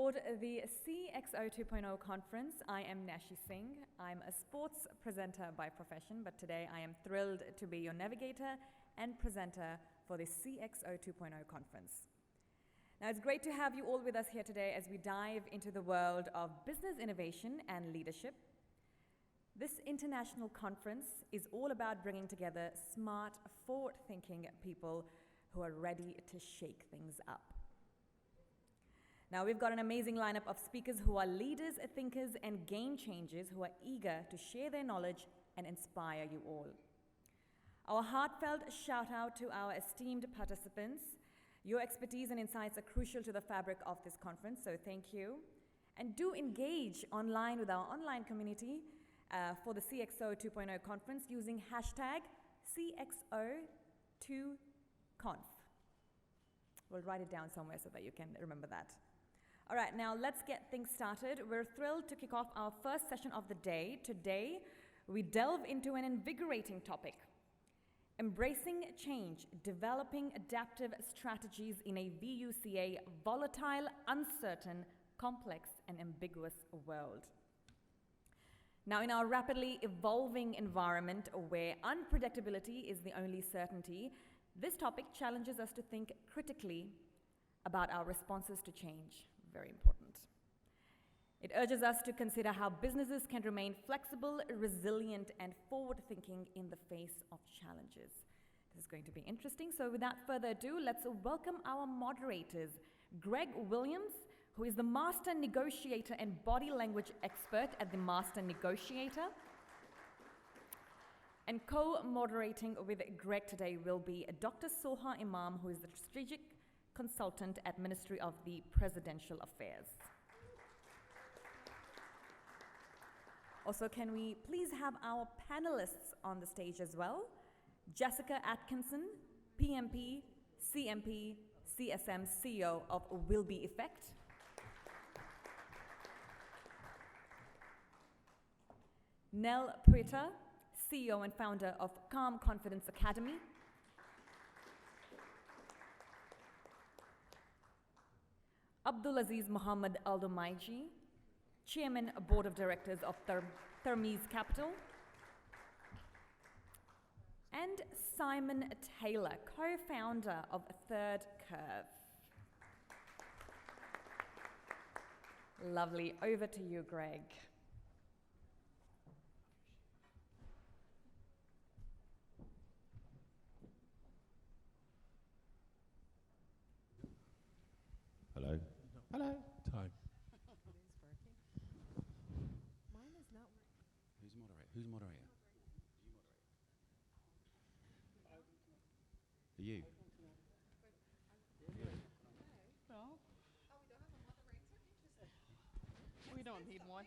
aboard the CXO 2.0 conference. I am Nashi Singh. I'm a sports presenter by profession, but today I am thrilled to be your navigator and presenter for the CXO 2.0 conference. Now, it's great to have you all with us here today as we dive into the world of business innovation and leadership. This international conference is all about bringing together smart, forward-thinking people who are ready to shake things up. Now, we've got an amazing lineup of speakers who are leaders, thinkers, and game changers who are eager to share their knowledge and inspire you all. Our heartfelt shout out to our esteemed participants. Your expertise and insights are crucial to the fabric of this conference, so thank you. And do engage online with our online community for the CXO 2.0 conference using hashtag CXO2Conf. We'll write it down somewhere so that you can remember that. All right, now let's get things started. We're thrilled to kick off our first session of the day. Today, we delve into an invigorating topic: embracing change, developing adaptive strategies in a VUCA volatile, uncertain, complex, and ambiguous world. Now, in our rapidly evolving environment where unpredictability is the only certainty, this topic challenges us to think critically about our responses to change. Very important. It urges us to consider how businesses can remain flexible, resilient, and forward-thinking in the face of challenges. This is going to be interesting. So without further ado, let's welcome our moderators, Greg Williams, who is the Master Negotiator and Body Language Expert at the Master Negotiator. And co-moderating with Greg today will be Dr. Soha Imam, who is the Strategic Consultant at Ministry of the Presidential Affairs. Also, can we please have our panelists on the stage as well? Jessica Atkinson, PMP, CMP, CSM, CEO of Will Be Effect. Nell Puita, CEO and founder of Calm Confidence Academy. Abdulaziz Mohammed Aldomaiji, Chairman of Board of Directors of Thermes Capital. And Simon Taylor, co-founder of Third Curve. Lovely. Over to you, Greg. Hello. Hello. Time. Mine is not working. Who's moderator? Are you? No. We don't need one.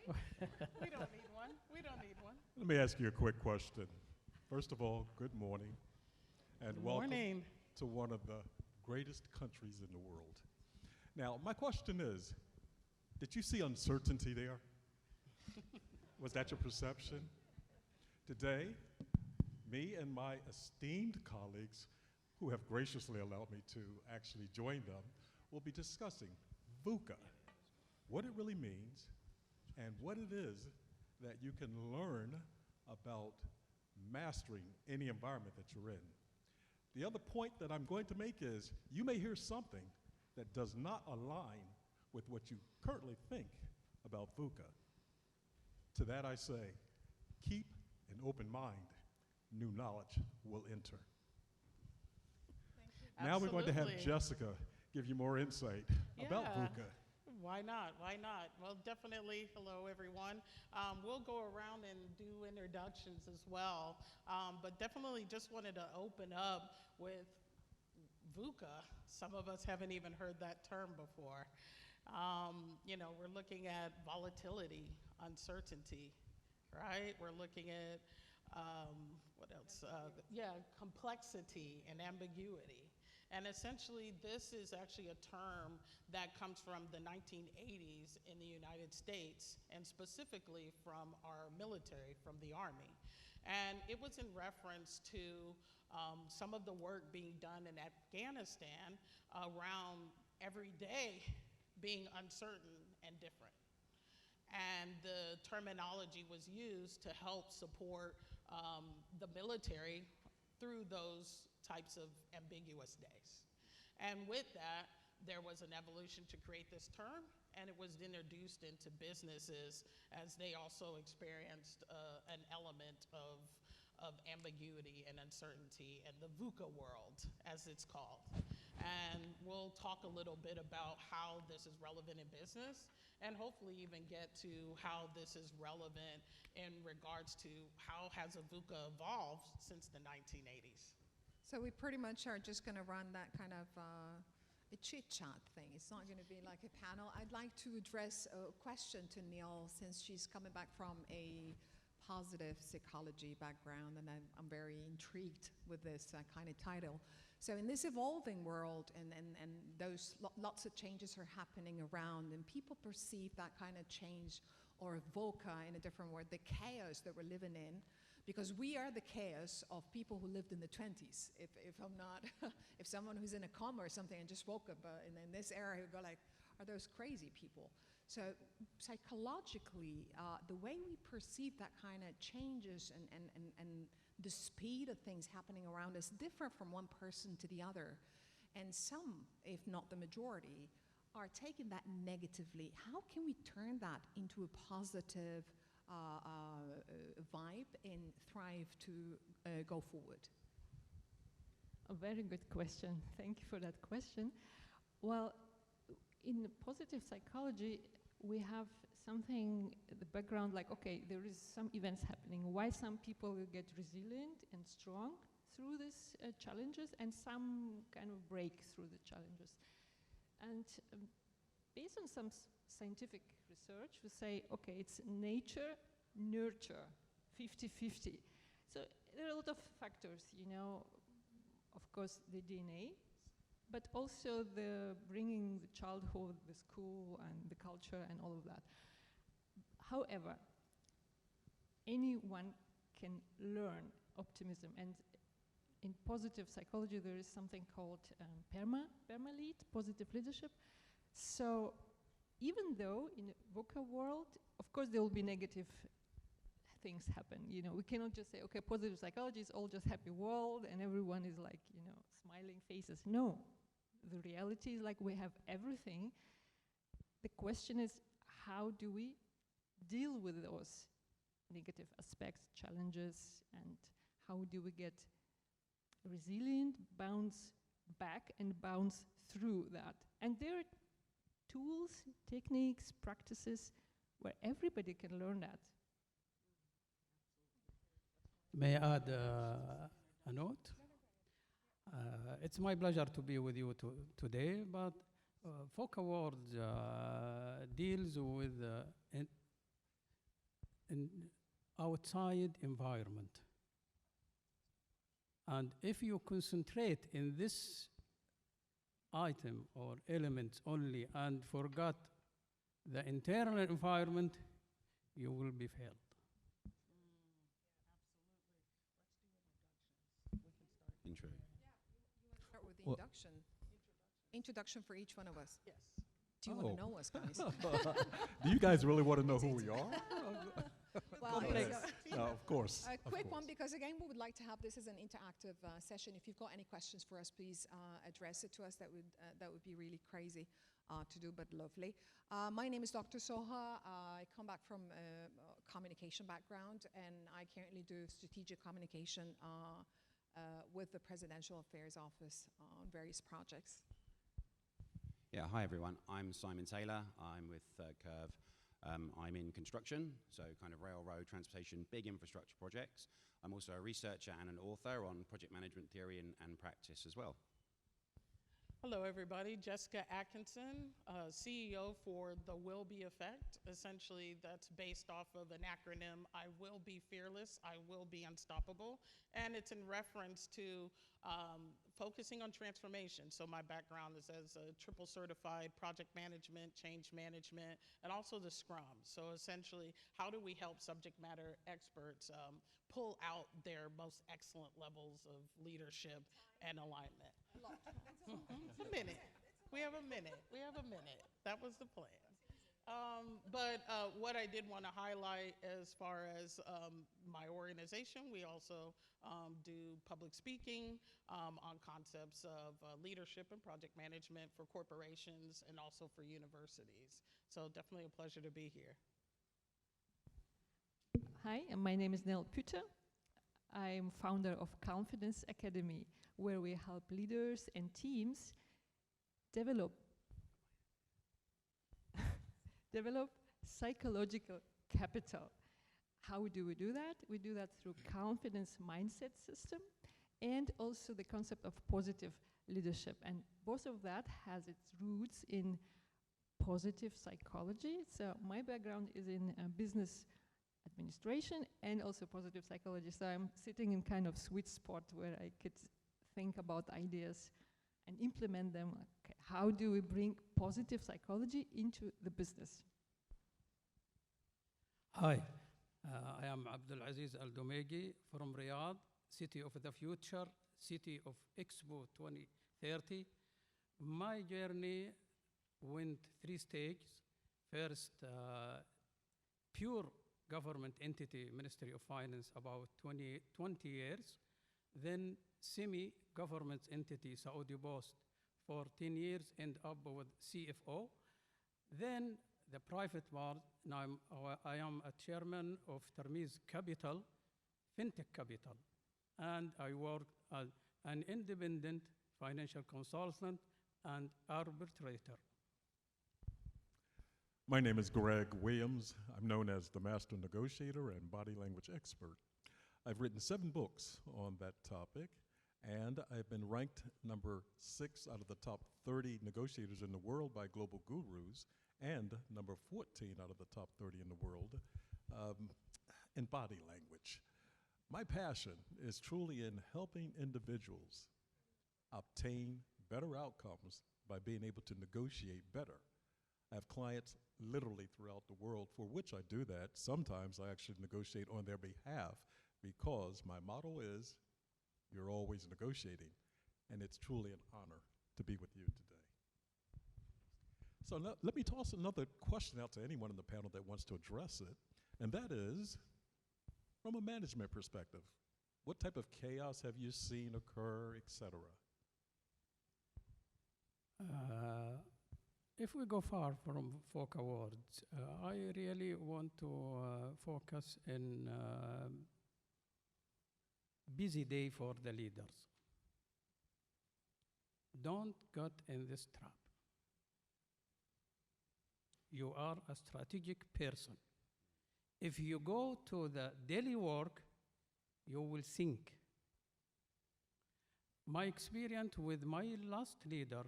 We don't need one. We don't need one. Let me ask you a quick question. First of all, good morning, and welcome to one of the greatest countries in the world. Now, my question is, did you see uncertainty there? Was that your perception? Today, me and my esteemed colleagues, who have graciously allowed me to actually join them, will be discussing VUCA, what it really means, and what it is that you can learn about mastering any environment that you're in. The other point that I'm going to make is, you may hear something that does not align with what you currently think about VUCA. To that I say, keep an open mind, new knowledge will enter. Now we're going to have Jessica give you more insight about VUCA. Why not? Why not? Well, definitely, hello everyone. We'll go around and do introductions as well, but definitely just wanted to open up with VUCA. Some of us haven't even heard that term before. You know, we're looking at volatility, uncertainty, right? We're looking at, what else? Complexity and ambiguity. And essentially, this is actually a term that comes from the 1980s in the United States, and specifically from our military, from the Army. And it was in reference to some of the work being done in Afghanistan around every day being uncertain and different. And the terminology was used to help support the military through those types of ambiguous days. And with that, there was an evolution to create this term, and it was introduced into businesses as they also experienced an element of ambiguity and uncertainty in the VUCA world, as it's called. And we'll talk a little bit about how this is relevant in business, and hopefully even get to how this is relevant in regards to how has a VUCA evolved since the 1980s. So we pretty much are just going to run that kind of a chit-chat thing. It's not going to be like a panel. I'd like to address a question to Neil, since she's coming back from a positive psychology background, and I'm very intrigued with this kind of title. So in this evolving world, and those lots of changes are happening around, and people perceive that kind of change, or VUCA in a different word, the chaos that we're living in, because we are the chaos of people who lived in the 20s. If I'm not, if someone who's in a coma or something and just woke up in this era, who go like, are those crazy people? So psychologically, the way we perceive that kind of changes and the speed of things happening around us differ from one person to the other. And some, if not the majority, are taking that negatively. How can we turn that into a positive vibe and thrive to go forward? A very good question. Thank you for that question. Well, in positive psychology, we have something, the background, like, okay, there is some events happening. Why some people will get resilient and strong through these challenges, and some kind of break through the challenges. And based on some scientific research, we say, okay, it's nature, nurture, 50-50. So there are a lot of factors, you know, of course, the DNA, but also the bringing the childhood, the school, and the culture, and all of that. However, anyone can learn optimism, and in positive psychology, there is something called PERMA-lead, positive leadership. So even though in the VUCA world, of course, there will be negative things happen. You know, we cannot just say, okay, positive psychology is all just happy world, and everyone is like, you know, smiling faces. No. The reality is like we have everything. The question is, how do we deal with those negative aspects, challenges, and how do we get resilient, bounce back, and bounce through that? And there are tools, techniques, practices where everybody can learn that. May I add a note? It's my pleasure to be with you today, but VUCA World deals with an outside environment. And if you concentrate in this item or element only and forgot the internal environment, you will be failed. Intro. Start with the induction. Introduction for each one of us. Yes. Do you want to know us, guys? Do you guys really want to know who we are? Well, No, of course. a quick of one, course. because again, we would like to have this as an interactive session. If you've got any questions for us, please address it to us. That would be really crazy to do, but lovely. My name is Dr. Soha. I come back from a communication background, and I currently do strategic communication with the Presidential Affairs Office on various projects. Yeah, hi everyone. I'm Simon Taylor. I'm with Curve. I'm in construction, so kind of railroad, transportation, big infrastructure projects. I'm also a researcher and an author on project management theory and practice as well. Hello, everybody. Jessica Atkinson, CEO for the Will Be Effect. Essentially, that's based off of an acronym, I will be fearless, I will be unstoppable. And it's in reference to focusing on transformation. So my background is as a triple certified project management, change management, and also the Scrum. So essentially, how do we help subject matter experts pull out their most excellent levels of leadership and alignment? A minute. We have a minute. We have a minute. That was the plan. But what I did want to highlight as far as my organization, we also do public speaking on concepts of leadership and project management for corporations and also for universities. So definitely a pleasure to be here. Hi, and my name is Nel Putte. I'm founder of Confidence Academy, where we help leaders and teams develop psychological capital. How do we do that? We do that through confidence mindset system and also the concept of positive leadership. And both of that has its roots in positive psychology. So my background is in business administration and also positive psychology. So I'm sitting in kind of sweet spot where I could think about ideas and implement them. Okay, how do we bring positive psychology into the business? Hi, I am Abdul Aziz Al Domegi from Riyadh, City of the Future, City of Expo 2030. My journey went 3 stages. First, pure government entity, Ministry of Finance, about 20 years. Then semi-government entity, Saudi Post, for 10 years, end up with CFO. Then the private part, now I am a chairman of Termiz Capital, FinTech Capital. And I work as an independent financial consultant and arbitrator. My name is Greg Williams. I'm known as the Master Negotiator and Body Language Expert. I've written 7 books on that topic, and I've been ranked number 6 out of the top 30 negotiators in the world by Global Gurus, and number 14 out of the top 30 in the world in body language. My passion is truly in helping individuals obtain better outcomes by being able to negotiate better. I have clients literally throughout the world for which I do that. Sometimes I actually negotiate on their behalf because my motto is, you're always negotiating, and it's truly an honor to be with you today. So let me toss another question out to anyone in the panel that wants to address it, and that is, from a management perspective, what type of chaos have you seen occur, et cetera? If we go far from VUCA words, I really want to focus in busy day for the leaders. Don't get in this trap. You are a strategic person. If you go to the daily work, you will sink. My experience with my last leader,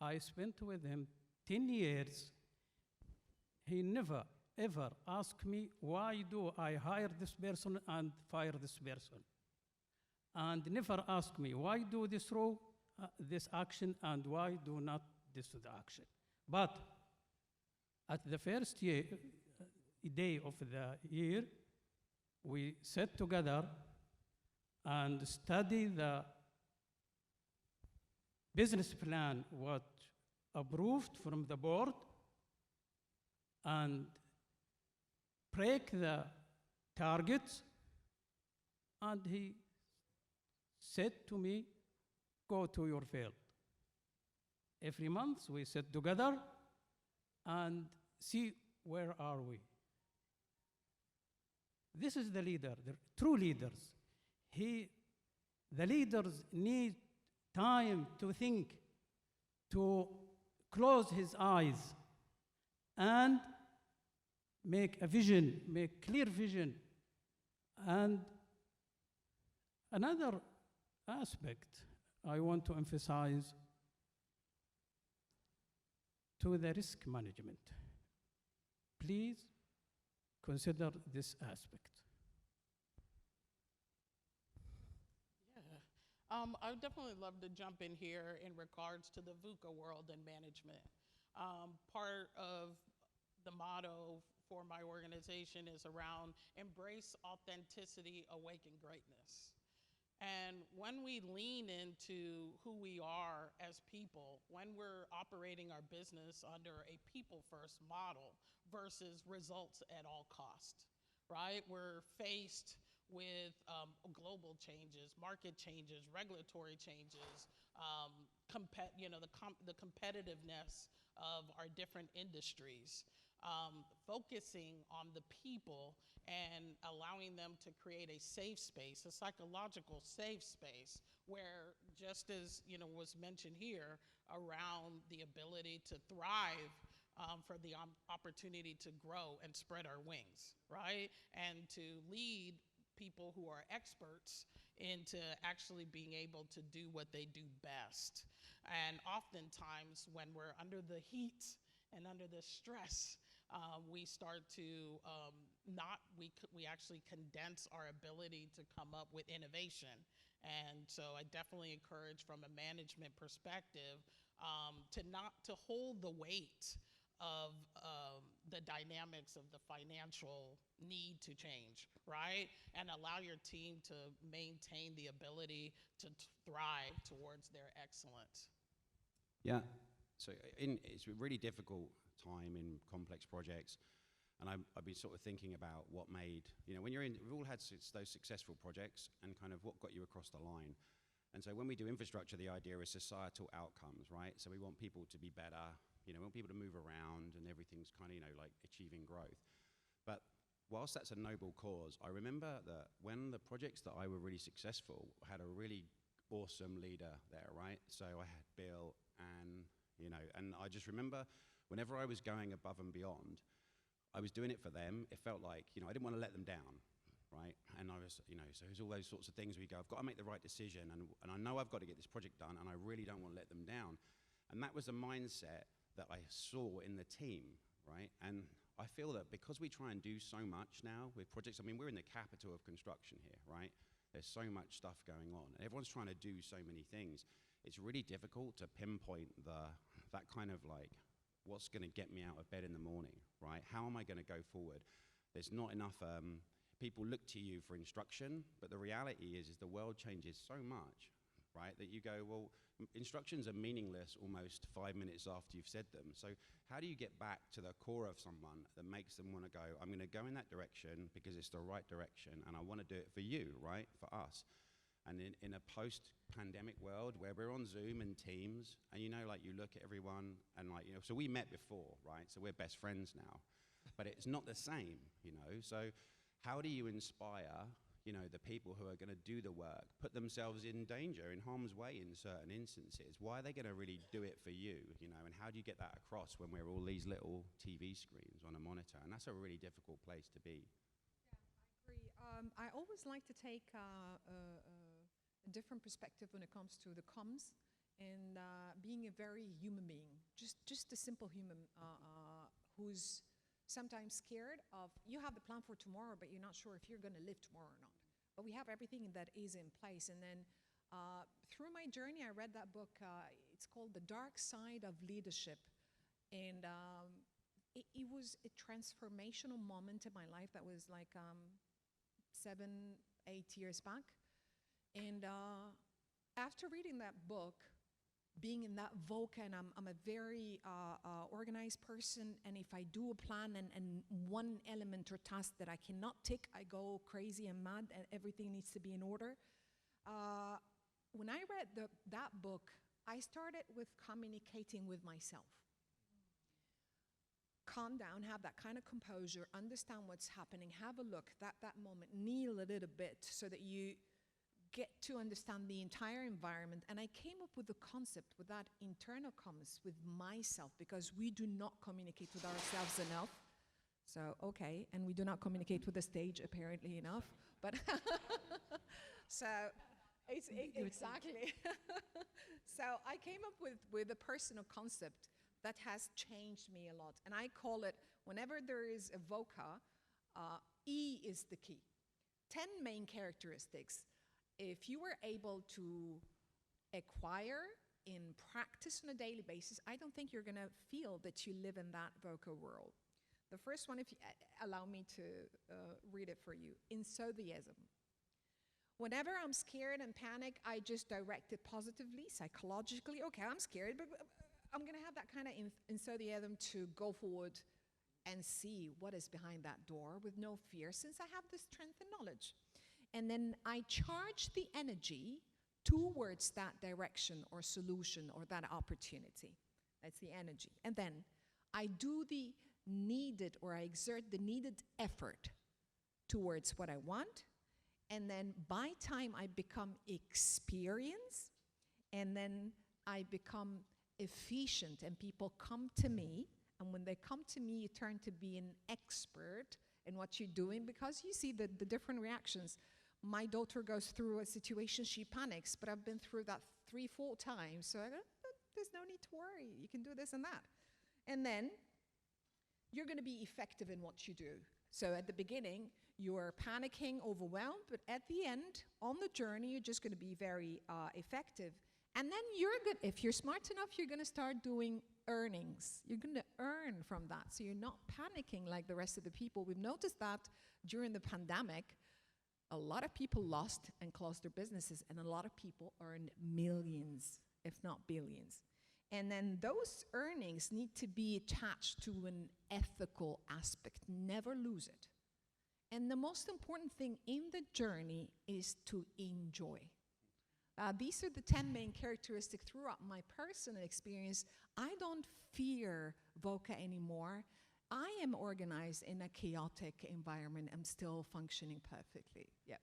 I spent with him 10 years. He never, ever asked me, why do I hire this person and fire this person? And never asked me, why do this action and why do not this action? But at the first day of the year, we sat together and studied the business plan, what approved from the board, and break the targets. And he said to me, go to your field. Every month we sit together and see where are we. This is the leader, the true leaders. The leaders need time to think, to close his eyes and make a vision, make clear vision. And another aspect I want to emphasize to the risk management. Please consider this aspect. I would definitely love to jump in here in regards to the VUCA world and management. Part of the motto for my organization is around embrace authenticity, awaken greatness. And when we lean into who we are as people, when we're operating our business under a people-first model versus results at all cost, right? We're faced with global changes, market changes, regulatory changes, the competitiveness of our different industries. Focusing on the people and allowing them to create a safe space, a psychological safe space, where just as was mentioned here around the ability to thrive, for the opportunity to grow and spread our wings, right? And to lead people who are experts into actually being able to do what they do best. And oftentimes when we're under the heat and under the stress, we start to we actually condense our ability to come up with innovation. And so I definitely encourage from a management perspective to hold the weight of the dynamics of the financial need to change, right? And allow your team to maintain the ability to thrive towards their excellence. Yeah, so it's a really difficult time in complex projects. And I've been sort of thinking about what made, when we've all had those successful projects and kind of what got you across the line. And so when we do infrastructure, the idea is societal outcomes, right? So we want people to be better, we want people to move around and everything's kind of, like achieving growth. But whilst that's a noble cause, I remember that when the projects that I were really successful had a really awesome leader there, right? So I had Bill and, and I just remember whenever I was going above and beyond, I was doing it for them. It felt like, I didn't want to let them down, right? And I was, so there's all those sorts of things where you go, I've got to make the right decision, and I know I've got to get this project done, and I really don't want to let them down. And that was a mindset that I saw in the team, right? And I feel that because we try and do so much now with projects, we're in the capital of construction here, right? There's so much stuff going on, and everyone's trying to do so many things. It's really difficult to pinpoint that kind of like, what's going to get me out of bed in the morning, right? How am I going to go forward? There's not enough, people look to you for instruction, but the reality is the world changes so much, right? That you go, well, instructions are meaningless almost 5 minutes after you've said them. So how do you get back to the core of someone that makes them want to go, I'm going to go in that direction because it's the right direction, and I want to do it for you, right? For us. And in a post-pandemic world where we're on Zoom and Teams, and you look at everyone and so we met before, right? So we're best friends now, but it's not the same, So how do you inspire, the people who are going to do the work, put themselves in danger, in harm's way in certain instances? Why are they going to really do it for you, And how do you get that across when we're all these little TV screens on a monitor? And that's a really difficult place to be. Yeah, I agree. I always like to take a different perspective when it comes to the comms and being a very human being, just a simple human who's sometimes scared of, you have the plan for tomorrow, but you're not sure if you're going to live tomorrow or not. But we have everything that is in place. And then through my journey, I read that book. It's called The Dark Side of Leadership. And it was a transformational moment in my life that was like 7, 8 years back. And after reading that book, being in that VUCA, and I'm a very organized person, and if I do a plan and one element or task that I cannot tick, I go crazy and mad, and everything needs to be in order. When I read that book, I started with communicating with myself. Calm down, have that kind of composure, understand what's happening, have a look, that moment, kneel a little bit so that you get to understand the entire environment. And I came up with the concept, with that internal comms with myself, because we do not communicate with ourselves enough. So, okay, and we do not communicate with the stage apparently enough, but so it's exactly. So I came up with a personal concept that has changed me a lot. And I call it, whenever there is a VUCA, E is the key. 10 main characteristics. If you were able to acquire in practice on a daily basis, I don't think you're going to feel that you live in that VUCA world. The first one, if you allow me to read it for you, enthusiasm. Whenever I'm scared and panic, I just direct it positively, psychologically. Okay, I'm scared, but I'm going to have that kind of enthusiasm to go forward and see what is behind that door with no fear, since I have the strength and knowledge. And then I charge the energy towards that direction or solution or that opportunity. That's the energy. And then I do the needed, or I exert the needed effort towards what I want. And then by time I become experienced, and then I become efficient, and people come to me. And when they come to me, you turn to be an expert in what you're doing, because you see the different reactions. My daughter goes through a situation, she panics, but I've been through that 3-4 times. So I go, there's no need to worry. You can do this and that. And then you're going to be effective in what you do. So at the beginning, you're panicking, overwhelmed, but at the end, on the journey, you're just going to be very effective. And then if you're smart enough, you're going to start doing earnings. You're going to earn from that. So you're not panicking like the rest of the people. We've noticed that during the pandemic, a lot of people lost and closed their businesses, and a lot of people earned millions, if not billions. And then those earnings need to be attached to an ethical aspect. Never lose it. And the most important thing in the journey is to enjoy. These are the 10 main characteristics throughout my personal experience. I don't fear VUCA anymore. I am organized in a chaotic environment. I'm still functioning perfectly. Yeah.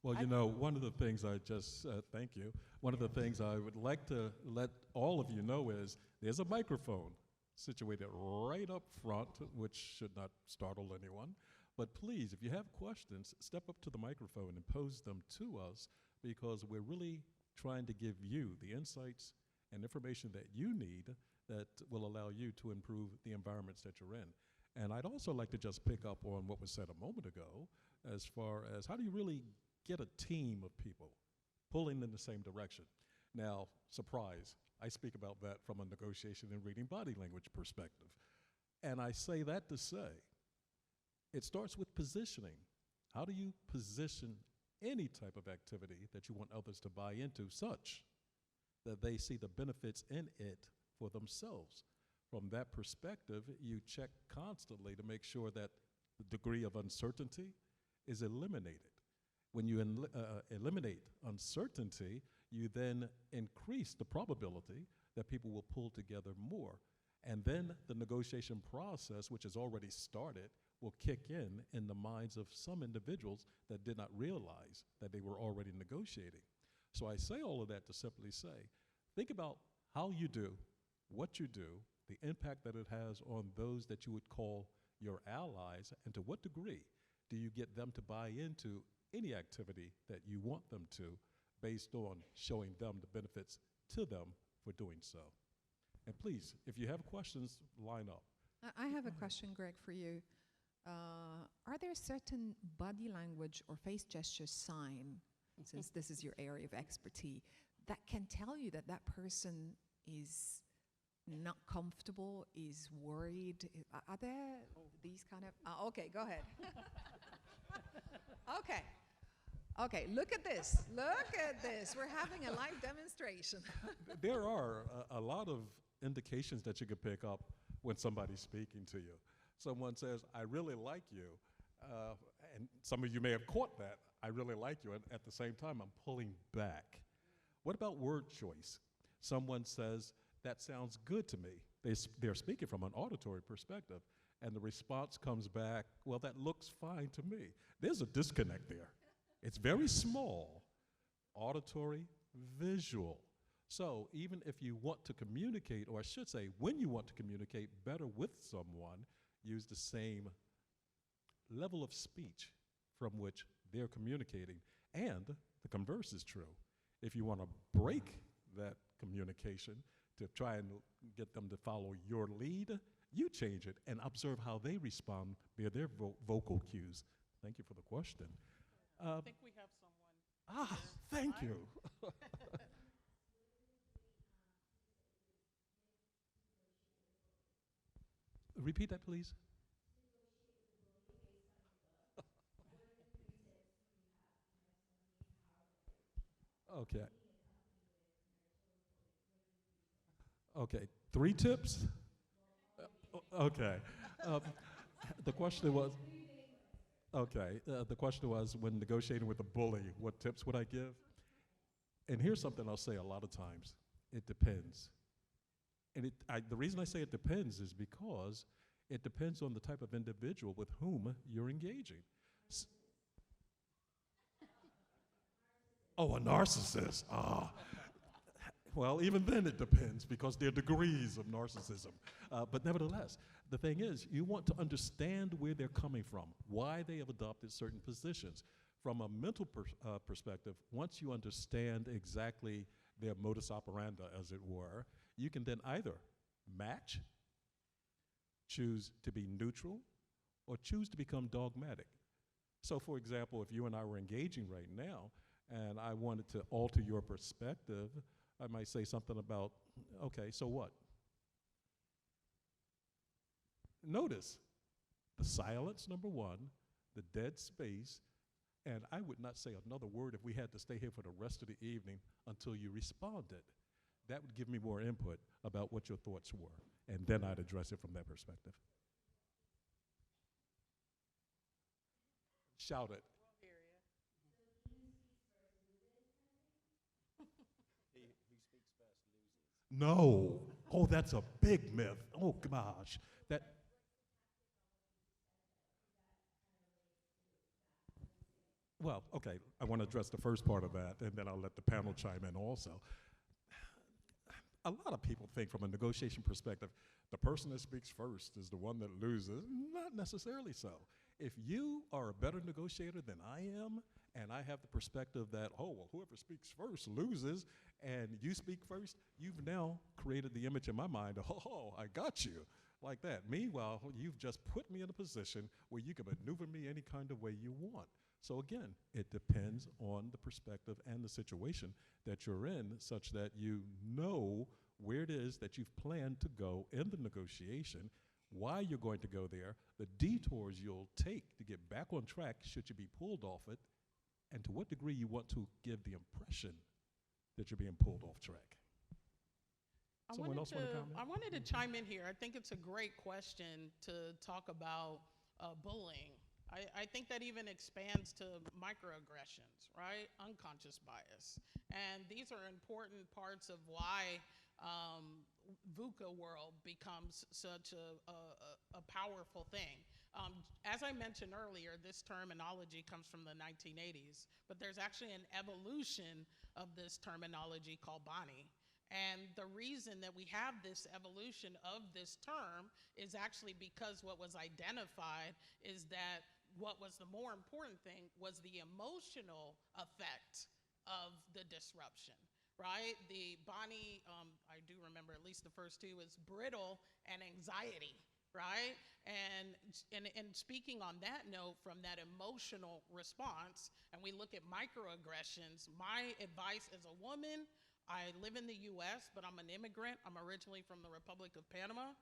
Well, you know, one of the things I just, thank you, one of the things I would like to let all of you know is there's a microphone situated right up front, which should not startle anyone. But please, if you have questions, step up to the microphone and pose them to us, because we're really trying to give you the insights and information that you need that will allow you to improve the environments that you're in. And I'd also like to just pick up on what was said a moment ago, as far as how do you really get a team of people pulling in the same direction. Now, surprise, I speak about that from a negotiation and reading body language perspective. And I say that to say, it starts with positioning. How do you position any type of activity that you want others to buy into such that they see the benefits in it for themselves? From that perspective, you check constantly to make sure that the degree of uncertainty is eliminated. When you eliminate uncertainty, you then increase the probability that people will pull together more. And then the negotiation process, which has already started, will kick in the minds of some individuals that did not realize that they were already negotiating. So I say all of that to simply say, think about how you do, what you do, the impact that it has on those that you would call your allies, and to what degree do you get them to buy into any activity that you want them to, based on showing them the benefits to them for doing so. And please, if you have questions, line up. I have a question, Greg, for you. Are there certain body language or face gesture sign, since this is your area of expertise, that can tell you that that person is not comfortable, is worried? Are there these kind of, okay, go ahead. Okay, look at this. Look at this. We're having a live demonstration. There are a lot of indications that you can pick up when somebody's speaking to you. Someone says, I really like you, and some of you may have caught that. I really like you, and at the same time, I'm pulling back. What about word choice? Someone says, that sounds good to me. They're speaking from an auditory perspective, and the response comes back, well, that looks fine to me. There's a disconnect there. It's very small, auditory, visual. So even if you want to communicate, or I should say, when you want to communicate better with someone, use the same level of speech from which they're communicating. And the converse is true. If you want to break that communication to try and get them to follow your lead, you change it and observe how they respond via their vocal cues. Thank you for the question. I think we have someone. Thank you. Repeat that, please. Okay. Okay, 3 tips? Okay. Um, the question was, okay, the question was when negotiating with a bully, what tips would I give? And here's something I'll say a lot of times. It depends. And the reason I say it depends is because it depends on the type of individual with whom you're engaging. Oh, a narcissist. Ah. Well, even then it depends because there are degrees of narcissism. But nevertheless, the thing is, you want to understand where they're coming from, why they have adopted certain positions. From a mental perspective, once you understand exactly their modus operandi, as it were, you can then either match, choose to be neutral, or choose to become dogmatic. So, for example, if you and I were engaging right now, and I wanted to alter your perspective, I might say something about, okay, so what? Notice the silence, number one, the dead space, and I would not say another word if we had to stay here for the rest of the evening until you responded. That would give me more input about what your thoughts were, and then I'd address it from that perspective. Shout it. No. Oh, that's a big myth. Oh, gosh. Well, okay, I want to address the first part of that, and then I'll let the panel chime in also. A lot of people think from a negotiation perspective, the person that speaks first is the one that loses. Not necessarily so. If you are a better negotiator than I am, and I have the perspective that, oh, well, whoever speaks first loses, and you speak first, you've now created the image in my mind, oh, I got you, like that. Meanwhile, you've just put me in a position where you can maneuver me any kind of way you want. So again, it depends on the perspective and the situation that you're in, such that you know where it is that you've planned to go in the negotiation, why you're going to go there, the detours you'll take to get back on track should you be pulled off it, and to what degree you want to give the impression that you're being pulled off track. Someone else want to comment? I wanted to chime in here. I think it's a great question to talk about bullying. I think that even expands to microaggressions, right? Unconscious bias. And these are important parts of why VUCA world becomes such a powerful thing. As I mentioned earlier, this terminology comes from the 1980s, but there's actually an evolution of this terminology called Bonnie. And the reason that we have this evolution of this term is actually because what was identified is that what was the more important thing was the emotional effect of the disruption, right? The Bonnie, I do remember at least the first two, is brittle and anxiety, right? And speaking on that note, from that emotional response, and we look at microaggressions, my advice as a woman, I live in the US, but I'm an immigrant. I'm originally from the Republic of Panama.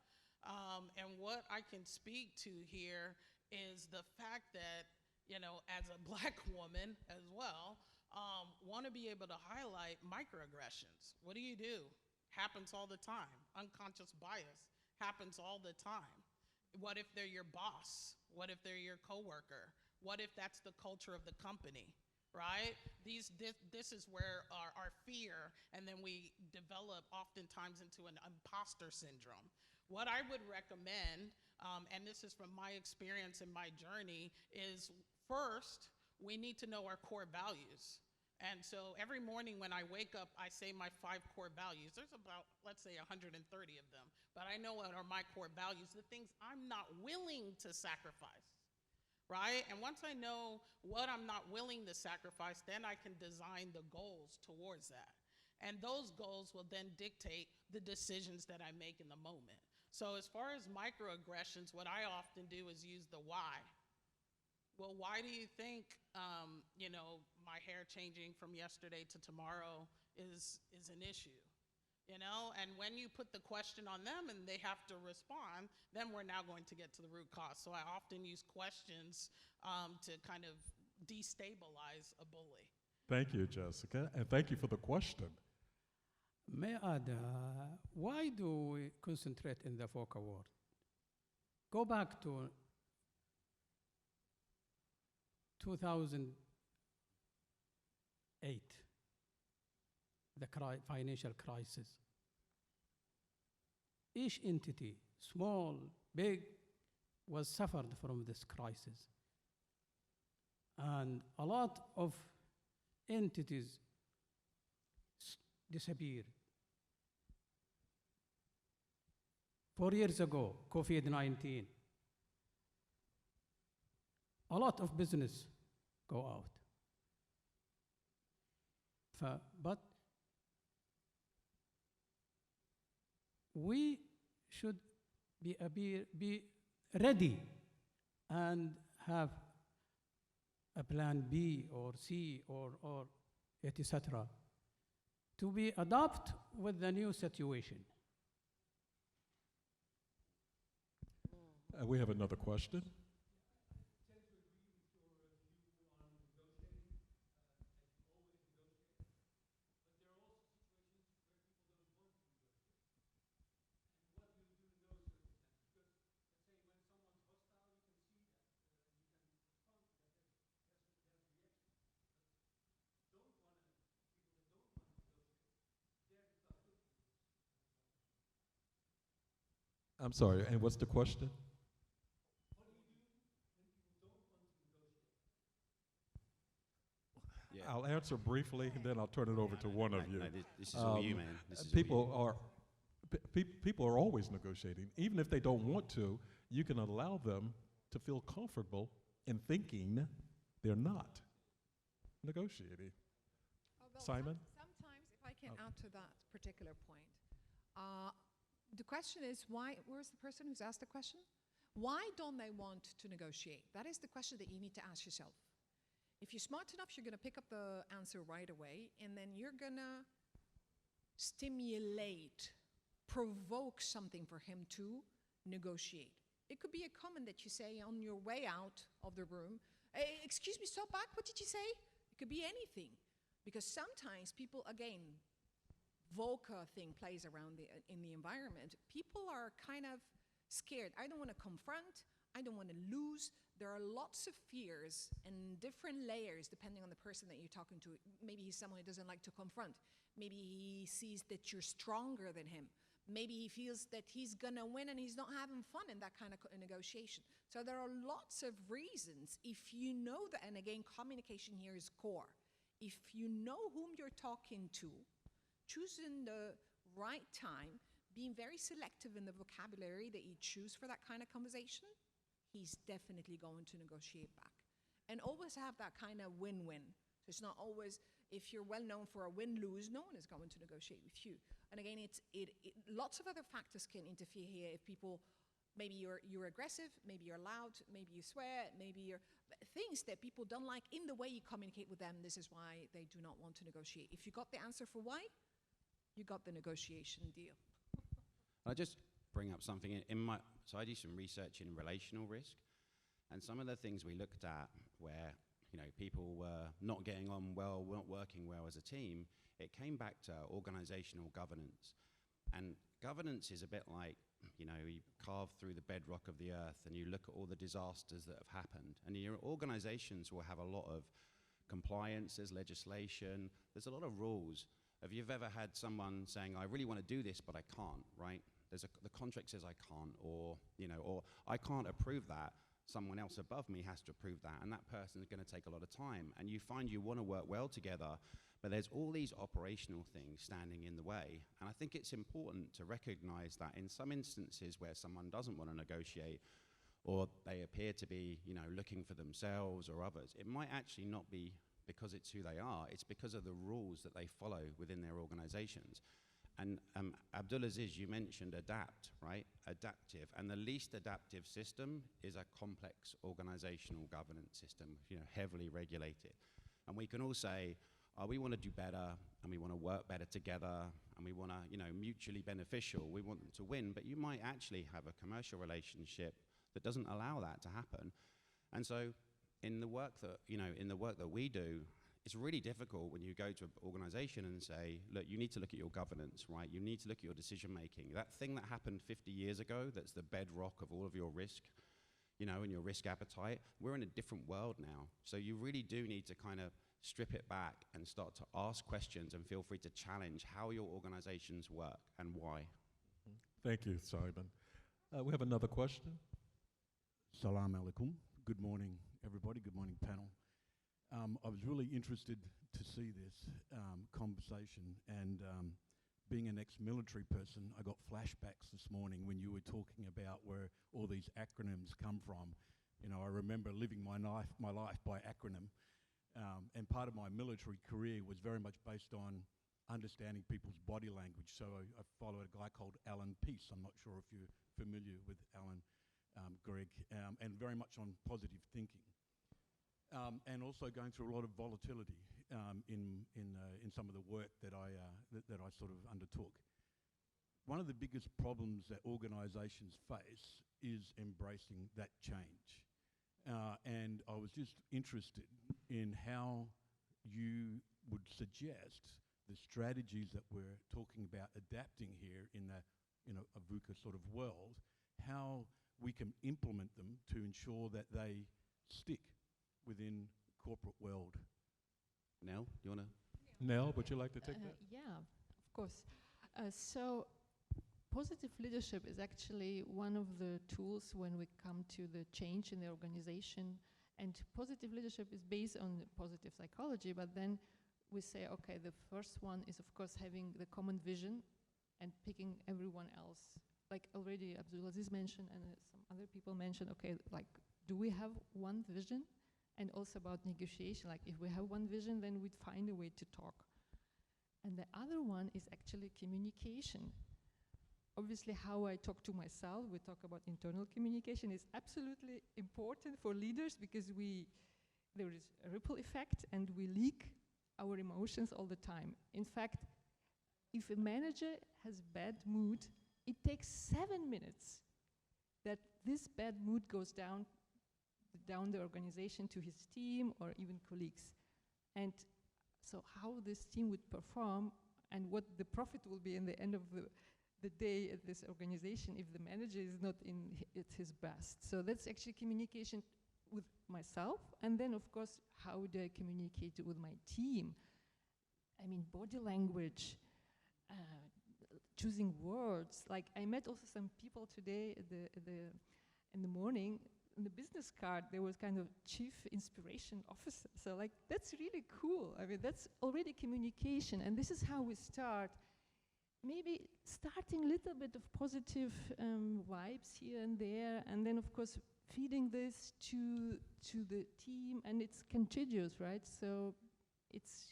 And what I can speak to here is the fact that, you know, as a Black woman as well, want to be able to highlight microaggressions. What do? Happens all the time. Unconscious bias happens all the time. What if they're your boss? What if they're your coworker? What if that's the culture of the company, right? This is where our fear, and then we develop oftentimes into an imposter syndrome. What I would recommend, and this is from my experience and my journey, is first, we need to know our core values. And so every morning when I wake up, I say my 5 core values. There's about, let's say, 130 of them. But I know what are my core values, the things I'm not willing to sacrifice, right? And once I know what I'm not willing to sacrifice, then I can design the goals towards that. And those goals will then dictate the decisions that I make in the moment. So as far as microaggressions, what I often do is use the why. Well, why do you think, you know, my hair changing from yesterday to tomorrow is an issue? You know, and when you put the question on them and they have to respond, then we're now going to get to the root cause. So I often use questions to kind of destabilize a bully. Thank you, Jessica, and thank you for the question. May I add, why do we concentrate in the VUCA word? Go back to 2008, the financial crisis. Each entity, small, big, was suffered from this crisis. And a lot of entities disappeared. 4 years ago, COVID-19, a lot of business go out. But we should be ready and have a plan B or C or etc. to be adapt with the new situation. We have another question. I'm sorry, and what's the question? Yeah. I'll answer briefly, and then I'll turn it over to one of you. No, this is all you, man. This is all People you. are people are always negotiating. Even if they don't want to, you can allow them to feel comfortable in thinking they're not negotiating. Simon? Sometimes, if I can add to that particular point, the question is why, where's the person who's asked the question? Why don't they want to negotiate? That is the question that you need to ask yourself. If you're smart enough, you're going to pick up the answer right away, and then you're going to stimulate, provoke something for him to negotiate. It could be a comment that you say on your way out of the room. Hey, excuse me, stop back, what did you say? It could be anything. Because sometimes people, again, VUCA thing plays around in the environment. People are kind of scared. I don't want to confront. I don't want to lose. There are lots of fears and different layers depending on the person that you're talking to. Maybe he's someone who doesn't like to confront. Maybe he sees that you're stronger than him. Maybe he feels that he's gonna win and he's not having fun in that kind of negotiation. So there are lots of reasons. If you know that, and again, communication here is core. If you know whom you're talking to, choosing the right time, being very selective in the vocabulary that you choose for that kind of conversation, he's definitely going to negotiate back. And always have that kind of win-win. So it's not always, if you're well known for a win-lose, no one is going to negotiate with you. And again, lots of other factors can interfere here. If people, maybe you're aggressive, maybe you're loud, maybe you swear, maybe you're, things that people don't like in the way you communicate with them. This is why they do not want to negotiate. If you got the answer for why, you got the negotiation deal. I'll just bring up something so I do some research in relational risk, and some of the things we looked at where, you know, people were not getting on well, weren't working well as a team, it came back to organizational governance. And governance is a bit like, you know, you carve through the bedrock of the earth and you look at all the disasters that have happened. And your organizations will have a lot of compliance, there's legislation, there's a lot of rules. Have you ever had someone saying, I really want to do this, but I can't, right? The contract says I can't, or, you know, or I can't approve that. Someone else above me has to approve that, and that person is going to take a lot of time. And you find you want to work well together, but there's all these operational things standing in the way. And I think it's important to recognize that in some instances where someone doesn't want to negotiate, or they appear to be, you know, looking for themselves or others, it might actually not be because it's who they are, it's because of the rules that they follow within their organizations. And Abdulaziz, you mentioned adapt, right? Adaptive. And the least adaptive system is a complex organizational governance system, you know, heavily regulated. And we can all say, we want to do better, and we want to work better together, and we want to, you know, mutually beneficial. We want them to win, but you might actually have a commercial relationship that doesn't allow that to happen. And so in the work that, you know, in the work that we do, it's really difficult when you go to an organization and say, look, you need to look at your governance, right? You need to look at your decision making. That thing that happened 50 years ago, that's the bedrock of all of your risk, you know, and your risk appetite, we're in a different world now. So you really do need to kind of strip it back and start to ask questions and feel free to challenge how your organizations work and why. Thank you, Simon. We have another question. Salam alaikum. Good morning, everybody. Good morning, panel. I was really interested to see this conversation, and being an ex-military person, I got flashbacks this morning when you were talking about where all these acronyms come from. You know, I remember living my life by acronym, and part of my military career was very much based on understanding people's body language. So I followed a guy called Alan Peace. I'm not sure if you're familiar with Alan, Greg, and very much on positive thinking. And also going through a lot of volatility in some of the work that I sort of undertook. One of the biggest problems that organizations face is embracing that change. And I was just interested in how you would suggest the strategies that we're talking about adapting here in a VUCA sort of world, how we can implement them to ensure that they stick within corporate world. Nell, you want to? Nell, would you like to take that? Yeah, of course. So positive leadership is actually one of the tools when we come to the change in the organization. And positive leadership is based on positive psychology, but then we say, okay, the first one is, of course, having the common vision and picking everyone else. Like already Abdulaziz mentioned and some other people mentioned, okay, like, do we have one vision? And also about negotiation, like if we have one vision, then we'd find a way to talk. And the other one is actually communication. Obviously, how I talk to myself, we talk about internal communication, is absolutely important for leaders because there is a ripple effect and we leak our emotions all the time. In fact, if a manager has bad mood, it takes 7 minutes that this bad mood goes down the organization to his team or even colleagues. And so how this team would perform and what the profit will be in the end of the day at this organization if the manager is not at his best. So that's actually communication with myself. And then, of course, how do I communicate with my team? I mean, body language, choosing words. Like, I met also some people today in the morning. In the business card, there was kind of chief inspiration officer. So, like, that's really cool. I mean, that's already communication. And this is how we start. Maybe starting a little bit of positive vibes here and there. And then, of course, feeding this to the team. And it's contagious, right? So it's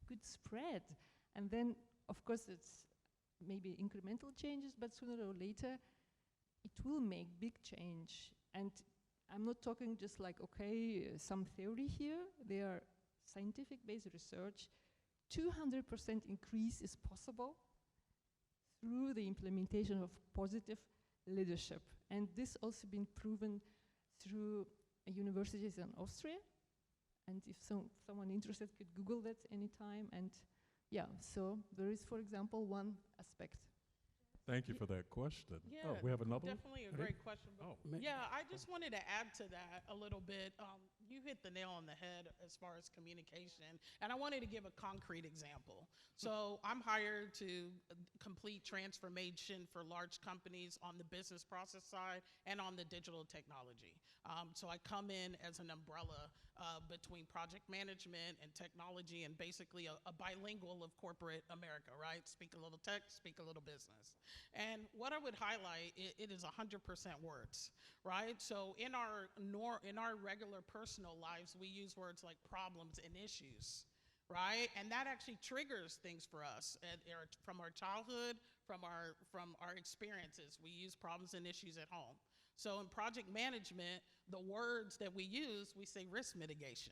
good spread. And then, of course, it's maybe incremental changes, but sooner or later, it will make big change. And I'm not talking just like, okay, some theory here. There are scientific-based research. 200% increase is possible through the implementation of positive leadership. And this also been proven through universities in Austria. And if someone interested could Google that anytime. And yeah, so there is, for example, one aspect. Thank you for that question. Yeah, we have another definitely one? a great question. Yeah, I just wanted to add to that a little bit. You hit the nail on the head as far as communication, and I wanted to give a concrete example. So I'm hired to complete transformation for large companies on the business process side and on the digital technology. So I come in as an umbrella between project management and technology and basically a bilingual of corporate America, right? Speak a little tech, speak a little business. And what I would highlight, it is 100% words, right? So in our regular personal lives, we use words like problems and issues, right? And that actually triggers things for us from our childhood, from our experiences. We use problems and issues at home. So in project management, the words that we use, we say risk mitigation.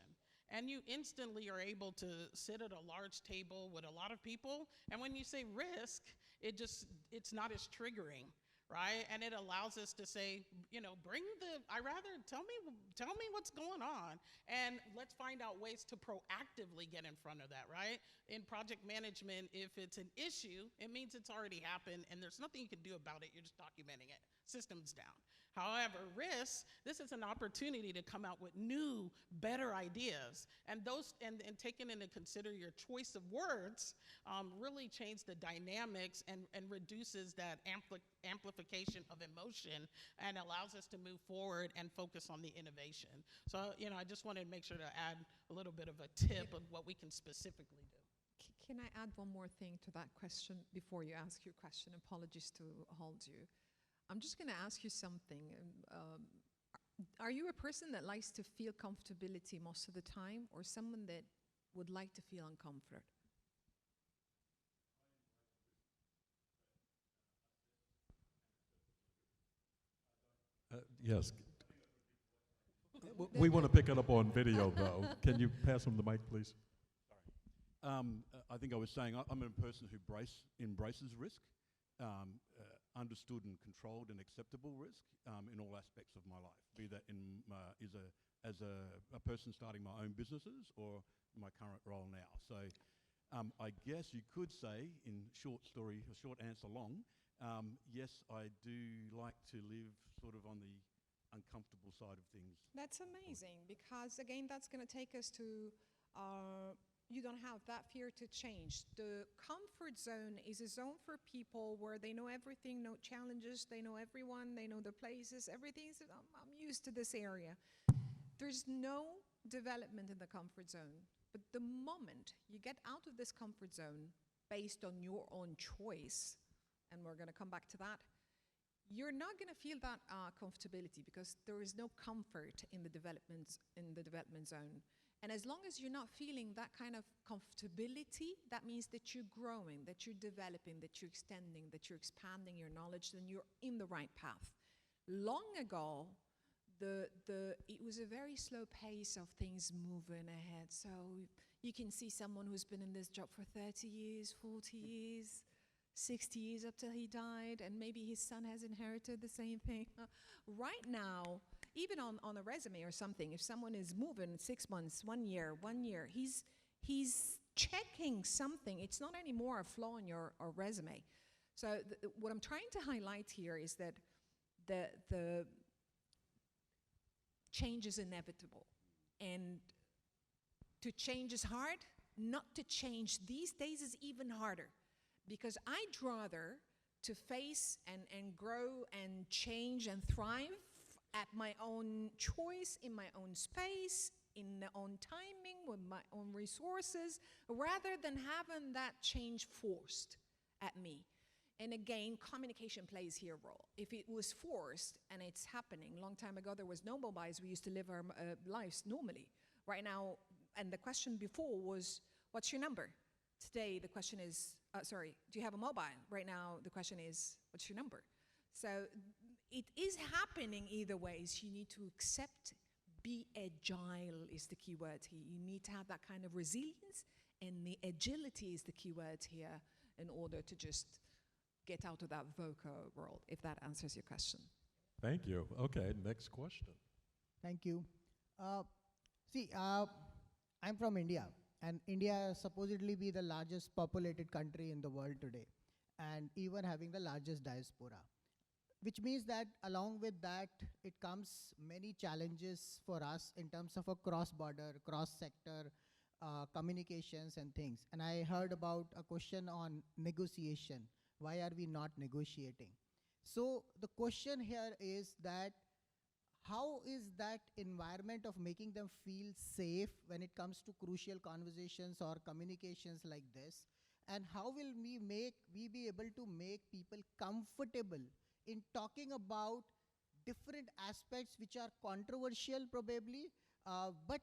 And you instantly are able to sit at a large table with a lot of people. And when you say risk, it's not as triggering, right? And it allows us to say, you know, tell me what's going on, and let's find out ways to proactively get in front of that, right? In project management, if it's an issue, it means it's already happened and there's nothing you can do about it, you're just documenting it. System's down. However, risk, this is an opportunity to come out with new, better ideas. And taking into consider your choice of words really change the dynamics and reduces that amplification of emotion and allows us to move forward and focus on the innovation. So, you know, I just wanted to make sure to add a little bit of a tip of what we can specifically do. Can I add one more thing to that question before you ask your question? Apologies to hold you. I'm just going to ask you something. Are you a person that likes to feel comfortability most of the time, or someone that would like to feel uncomfort? Yes. We want to pick it up on video, though. Can you pass him the mic, please? I think I was saying I'm a person who embraces risk, understood and controlled and acceptable risk in all aspects of my life, be that as a person starting my own businesses or my current role now. So I guess you could say, in short answer long, yes, I do like to live sort of on the uncomfortable side of things. That's amazing, because again, that's going to take us to you don't have that fear to change. The comfort zone is a zone for people where they know everything, no challenges, they know everyone, they know the places, everything's, I'm used to this area. There's no development in the comfort zone. But the moment you get out of this comfort zone based on your own choice, and we're going to come back to that, you're not going to feel that comfortability, because there is no comfort in the development zone. And as long as you're not feeling that kind of comfortability, that means that you're growing, that you're developing, that you're extending, that you're expanding your knowledge, then you're in the right path. Long ago, it was a very slow pace of things moving ahead. So you can see someone who's been in this job for 30 years, 40 years, 60 years up till he died, and maybe his son has inherited the same thing. Right now, even on a resume or something, if someone is moving 6 months, 1 year, he's checking something. It's not anymore a flaw in your resume. So what I'm trying to highlight here is that the change is inevitable. And to change is hard. Not to change these days is even harder, because I'd rather to face and grow and change and thrive at my own choice, in my own space, in my own timing, with my own resources, rather than having that change forced at me. And again, communication plays here a role. If it was forced, and it's happening, long time ago there was no mobiles, we used to live our lives normally. Right now, and the question before was, what's your number? Today the question is, do you have a mobile? Right now the question is, what's your number? So it is happening either ways. You need to accept, be agile is the key word here. You need to have that kind of resilience, and the agility is the key word here in order to just get out of that VUCA world, if that answers your question. Thank you. Okay, next question. Thank you. I'm from India, and India supposedly be the largest populated country in the world today, and even having the largest diaspora. Which means that along with that, it comes many challenges for us in terms of a cross-border, cross-sector communications and things. And I heard about a question on negotiation. Why are we not negotiating? So the question here is that, how is that environment of making them feel safe when it comes to crucial conversations or communications like this? And how will we be able to make people comfortable in talking about different aspects which are controversial probably, but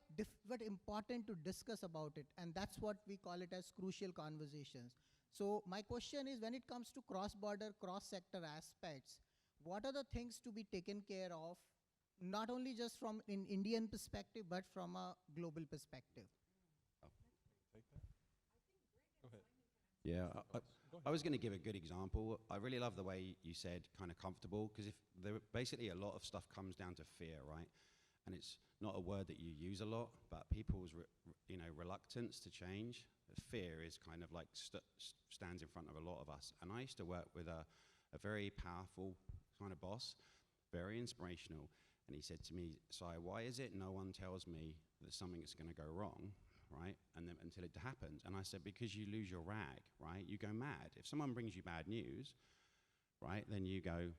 important to discuss about it. And that's what we call it as crucial conversations. So my question is, when it comes to cross-border, cross-sector aspects, what are the things to be taken care of, not only just from an Indian perspective, but from a global perspective? Take that. Go ahead. Yeah, I was going to give a good example. I really love the way you said kind of comfortable, because if there basically a lot of stuff comes down to fear, right? And it's not a word that you use a lot, but people's reluctance to change, fear is kind of like stands in front of a lot of us. And I used to work with a very powerful kind of boss, very inspirational. And he said to me, "Sai, why is it no one tells me that something is going to go wrong, right? And then until it happens." And I said, "Because you lose your rag, right? You go mad. If someone brings you bad news, right, then you go,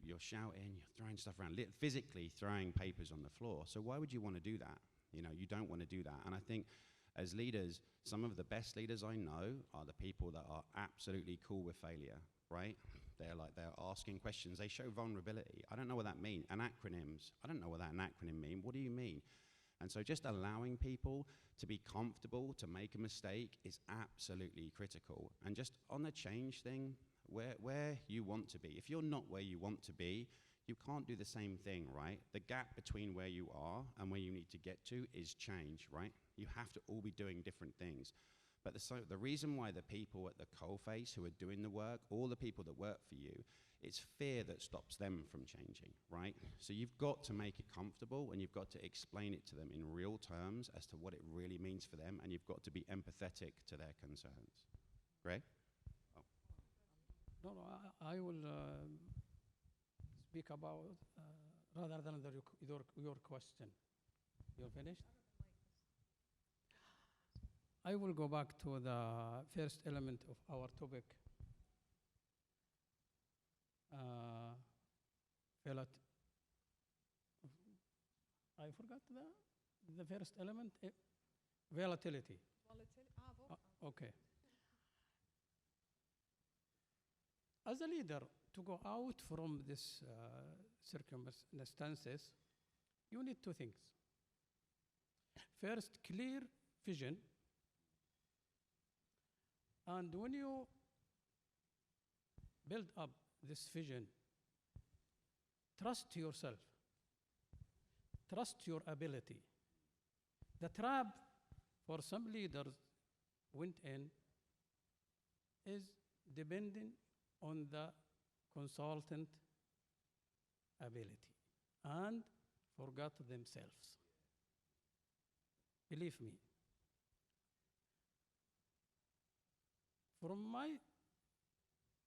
you're shouting, you're throwing stuff around, physically throwing papers on the floor. So why would you want to do that? You don't want to do that." And I think as leaders, some of the best leaders I know are the people that are absolutely cool with failure, right? They're asking questions. They show vulnerability. I don't know what that means. And acronyms, I don't know what that acronym means. What do you mean? And so just allowing people to be comfortable to make a mistake is absolutely critical. And just on the change thing, where you want to be. If you're not where you want to be, you can't do the same thing, right? The gap between where you are and where you need to get to is change, right? You have to all be doing different things. But the reason why the people at the coalface who are doing the work, all the people that work for you, it's fear that stops them from changing, right? So you've got to make it comfortable, and you've got to explain it to them in real terms as to what it really means for them, and you've got to be empathetic to their concerns. Greg? Oh. No, I will speak about rather than your question. You're finished? I will go back to the first element of our topic. I forgot the first element. Volatility. Okay. As a leader, to go out from this circumstances, you need two things. First, clear vision. And when you build up this vision, trust yourself, trust your ability. The trap for some leaders went in is depending on the consultant ability and forgot themselves. Believe me. From my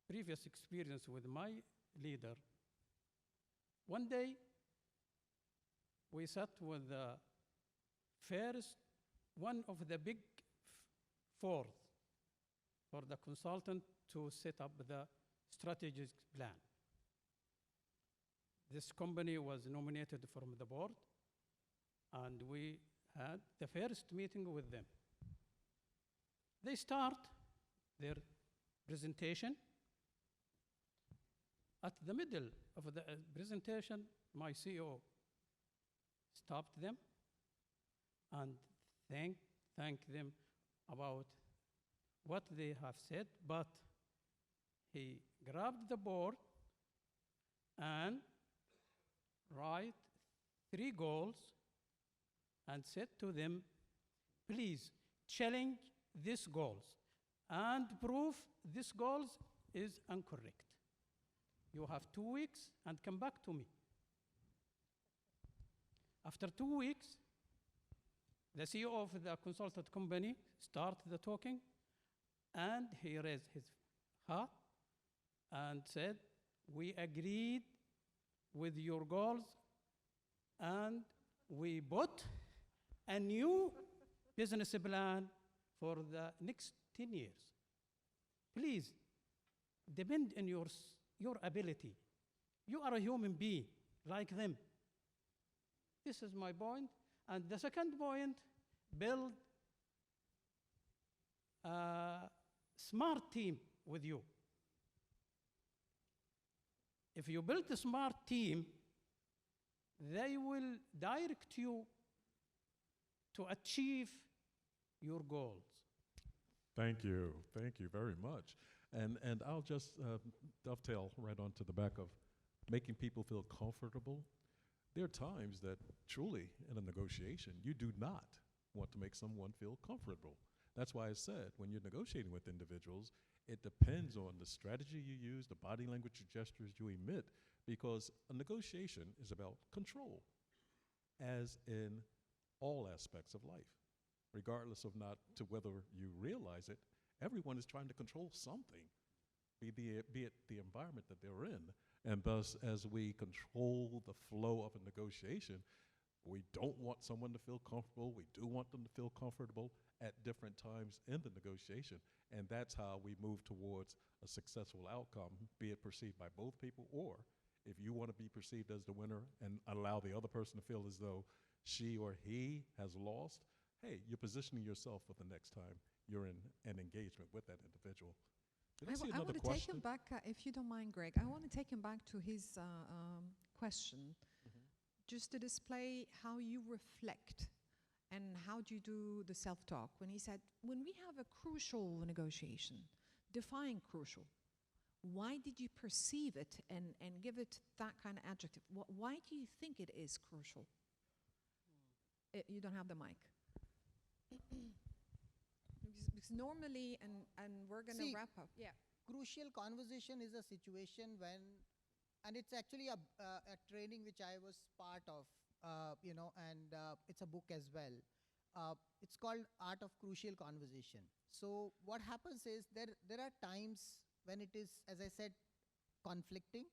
previous experience with my leader, one day we sat with the first one of the big four for the consultant to set up the strategic plan. This company was nominated from the board, and we had the first meeting with them. They start their presentation. At the middle of the presentation, my CEO stopped them and thanked them about what they have said, but he grabbed the board and write 3 goals and said to them, "Please challenge these goals and prove these goals is incorrect. You have 2 weeks and come back to me." After 2 weeks, the CEO of the consultant company started the talking, and he raised his hat and said, "We agreed with your goals, and we put a new business plan for the next 10 years. Please, depend on your ability. You are a human being like them." This is my point. And the second point, build a smart team with you. If you build a smart team, they will direct you to achieve your goals. Thank you very much. And I'll just dovetail right onto the back of making people feel comfortable. There are times that truly in a negotiation, you do not want to make someone feel comfortable. That's why I said when you're negotiating with individuals, it depends on the strategy you use, the body language gestures you emit, because a negotiation is about control, as in all aspects of life. Regardless of not to whether you realize it, everyone is trying to control something, be it the environment that they're in. And thus, as we control the flow of a negotiation, we don't want someone to feel comfortable. We do want them to feel comfortable at different times in the negotiation. And that's how we move towards a successful outcome, be it perceived by both people, or if you want to be perceived as the winner and allow the other person to feel as though she or he has lost, hey, you're positioning yourself for the next time you're in an engagement with that individual. Did I see I another want to take question? him back, if you don't mind, Greg. I want to take him back to his question, just to display how you reflect and how do you do the self-talk. When he said, when we have a crucial negotiation, define crucial. Why did you perceive it and give it that kind of adjective? Why do you think it is crucial? You don't have the mic. Because normally, and we're going to wrap up. Yeah. Crucial conversation is a situation when, and it's actually a training which I was part of, and it's a book as well. It's called Art of Crucial Conversation. So what happens is there are times when it is, as I said, conflicting,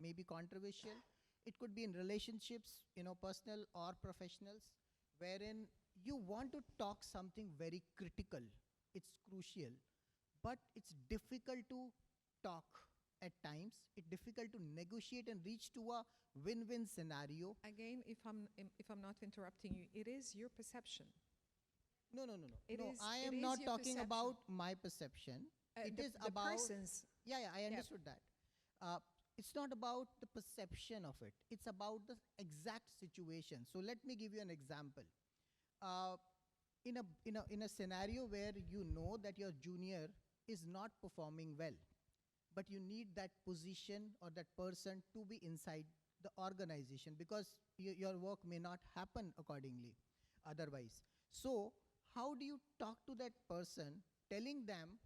maybe controversial. It could be in relationships, personal or professionals, wherein you want to talk something very critical. It's crucial, but it's difficult to talk at times. It's difficult to negotiate and reach to a win-win scenario. Again, if I'm not interrupting you, it is your perception. No. It is- I it am is not your talking perception. about my perception. It is the about person's. Yeah, I understood that. It's not about the perception of it. It's about the exact situation. So let me give you an example. In a scenario where you know that your junior is not performing well, but you need that position or that person to be inside the organization because your work may not happen accordingly otherwise. So how do you talk to that person, telling them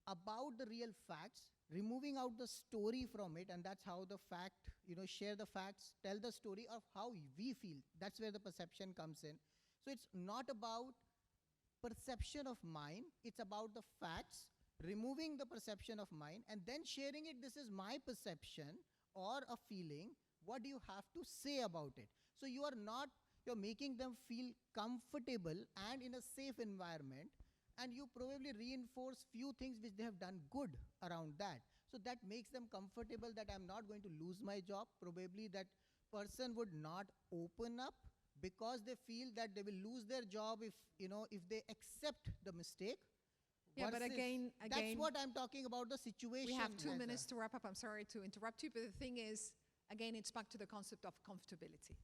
about the real facts, removing out the story from it, and that's how the fact, share the facts, tell the story of how we feel. That's where the perception comes in. So it's not about perception of mine, it's about the facts, removing the perception of mine, and then sharing it, this is my perception or a feeling, what do you have to say about it? So you're making them feel comfortable and in a safe environment, and you probably reinforce few things which they have done good around that. So that makes them comfortable that I'm not going to lose my job. Probably that person would not open up because they feel that they will lose their job if they accept the mistake. Yeah, but again, that's what I'm talking about, the situation. We have 2 minutes to wrap up. I'm sorry to interrupt you, but the thing is, again, it's back to the concept of comfortability.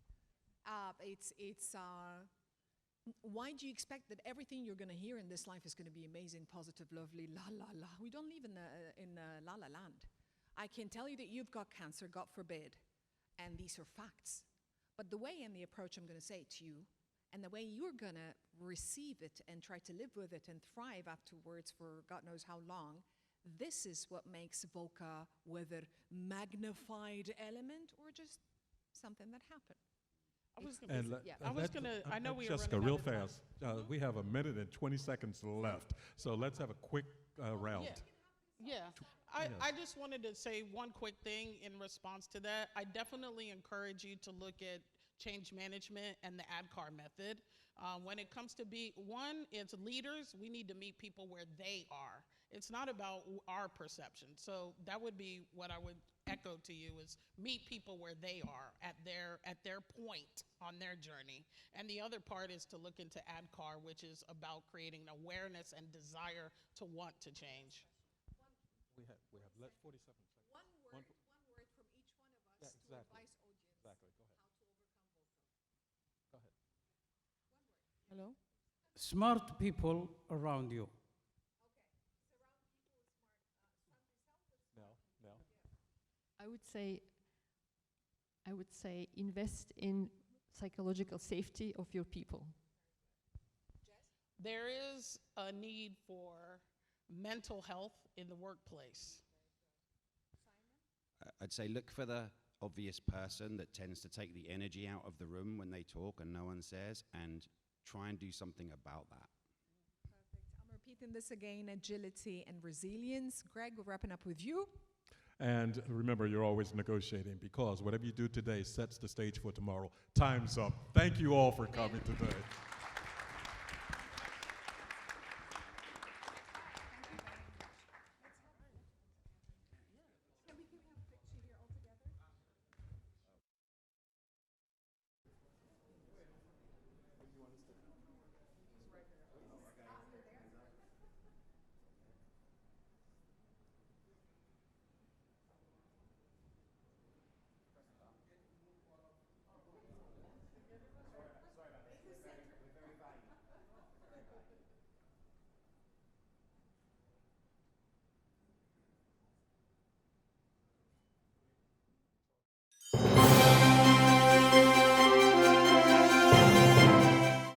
Why do you expect that everything you're going to hear in this life is going to be amazing, positive, lovely, la la la? We don't live in la la land. I can tell you that you've got cancer, God forbid, and these are facts. But the way and the approach I'm going to say it to you, and the way you're going to receive it and try to live with it and thrive afterwards for God knows how long, this is what makes VUCA, whether magnified element or just something that happened. I know we are Jessica, running real out of time. fast. We have 1 minute and 20 seconds left, so let's have a quick round. Yeah. I just wanted to say one quick thing in response to that. I definitely encourage you to look at change management and the ADKAR method. When it comes to as leaders, we need to meet people where they are. It's not about our perception. So that would be what I would echo to you, is meet people where they are at their point on their journey. And the other part is to look into ADKAR, which is about creating awareness and desire to want to change. We have 47 seconds. One word from each one of us to advise audience Exactly. Go ahead. how to overcome VUCA. Go ahead. Hello? Smart people around you. Now. I would say invest in psychological safety of your people. there is a need for mental health in the workplace. I'd say look for the obvious person that tends to take the energy out of the room when they talk and no one says, and try and do something about that. Perfect. I'm repeating this again, agility and resilience. Greg, we're wrapping up with you. And remember, you're always negotiating, because whatever you do today sets the stage for tomorrow. Time's up. Thank you all for coming today.